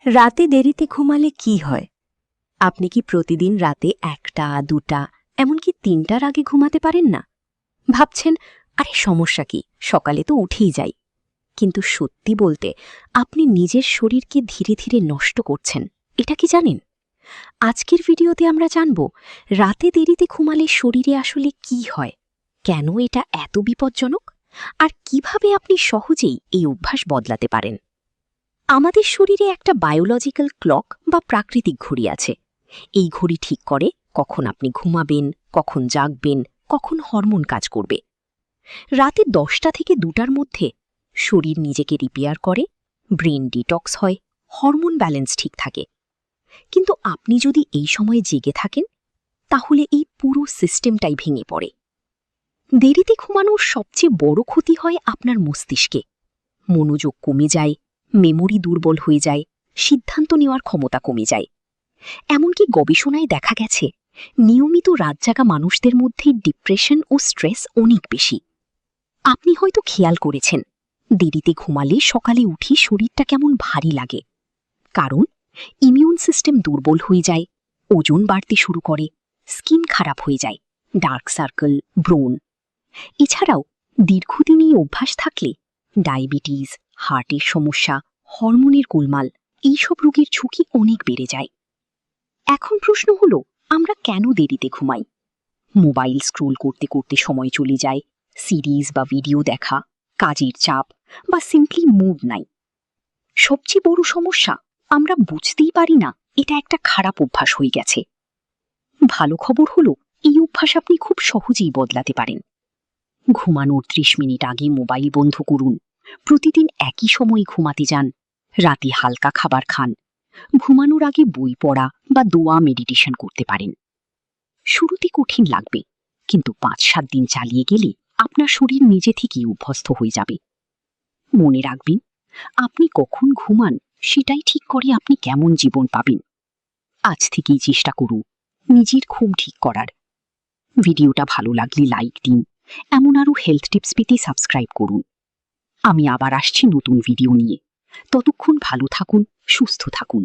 রাতে দেরিতে ঘুমালে কি হয়? আপনি কি প্রতিদিন রাতে 1টা, 2টা, এমনকি 3টার আগে ঘুমাতে পারেন না? ভাবছেন, আরে সমস্যা কি, সকালে তো উঠেই যাই। কিন্তু সত্যি বলতে, আপনি নিজের শরীরকে ধীরে ধীরে নষ্ট করছেন। এটা কি জানেন? আজকের ভিডিওতে আমরা জানব, রাতে দেরিতে ঘুমালে শরীরে আসলে কি হয়, কেন এটা এত বিপজ্জনক, আর কিভাবে আপনি সহজেই এই অভ্যাস বদলাতে পারেন। আমাদের শরীরে একটা বায়োলজিক্যাল ক্লক বা প্রাকৃতিক ঘড়ি আছে। এই ঘড়ি ঠিক করে কখন আপনি ঘুমাবেন, কখন জাগবেন, কখন হরমোন কাজ করবে। রাতে 10টা থেকে 2টার মধ্যে শরীর নিজেকে রিপেয়ার করে, ব্রেন ডিটক্স হয়, হরমোন ব্যালেন্স ঠিক থাকে। কিন্তু আপনি যদি এই সময়ে জেগে থাকেন, তাহলে এই পুরো সিস্টেমটাই ভেঙে পড়ে। দেরিতে ঘুমানোর সবচেয়ে বড় ক্ষতি হয় আপনার মস্তিষ্কে। মনোযোগ কমে যায়, মেমোরি দুর্বল হয়ে যায়, সিদ্ধান্ত নেওয়ার ক্ষমতা কমে যায়। এমনকি গবেষণায় দেখা গেছে, নিয়মিত রাত জাগা মানুষদের মধ্যে ডিপ্রেশন ও স্ট্রেস অনেক বেশি। আপনি হয়তো খেয়াল করেছেন, দেরিতে ঘুমালে সকালে উঠি শরীরটা কেমন ভারী লাগে। কারণ ইমিউন সিস্টেম দুর্বল হয়ে যায়, ওজন বাড়তে শুরু করে, স্কিন খারাপ হয়ে যায়, ডার্ক সার্কেল, ব্রণ। এছাড়াও দীর্ঘদিন এই অভ্যাস থাকলে ডায়াবেটিস, হার্টের সমস্যা, হরমোনের গোলমাল, এইসব রোগের ঝুঁকি অনেক বেড়ে যায়। এখন প্রশ্ন হলো, আমরা কেন দেরিতে ঘুমাই? মোবাইল স্ক্রোল করতে করতে সময় চলে যায়, সিরিজ বা ভিডিও দেখা, কাজের চাপ, বা সিম্পলি মুড নাই। সবচেয়ে বড় সমস্যা, আমরা বুঝতেই পারি না এটা একটা খারাপ অভ্যাস হয়ে গেছে। ভালো খবর হলো, এই অভ্যাস আপনি খুব সহজেই বদলাতে পারেন। ঘুমানোর 30 মিনিট আগে মোবাইল বন্ধ করুন, প্রতিদিন একই সময়ে ঘুমাতে যান, রাতে হালকা খাবার খান, ঘুমানোর আগে বই পড়া বা দোয়া মেডিটেশন করতে পারেন। শুরুতে কঠিন লাগবে, কিন্তু 5-7 দিন চালিয়ে গেলে আপনার শরীর নিজে থেকেই অভ্যস্ত হয়ে যাবে। মনে রাখবেন, আপনি কখন ঘুমান সেটাই ঠিক করে আপনি কেমন জীবন পাবেন। আজ থেকেই চেষ্টা করুন নিজের ঘুম ঠিক করার। ভিডিওটা ভালো লাগলে লাইক দিন, এমন আরও হেলথ টিপস পেতে সাবস্ক্রাইব করুন। আমি আবার আসছি নতুন ভিডিও নিয়ে। ততক্ষণ ভালো থাকুন, সুস্থ থাকুন।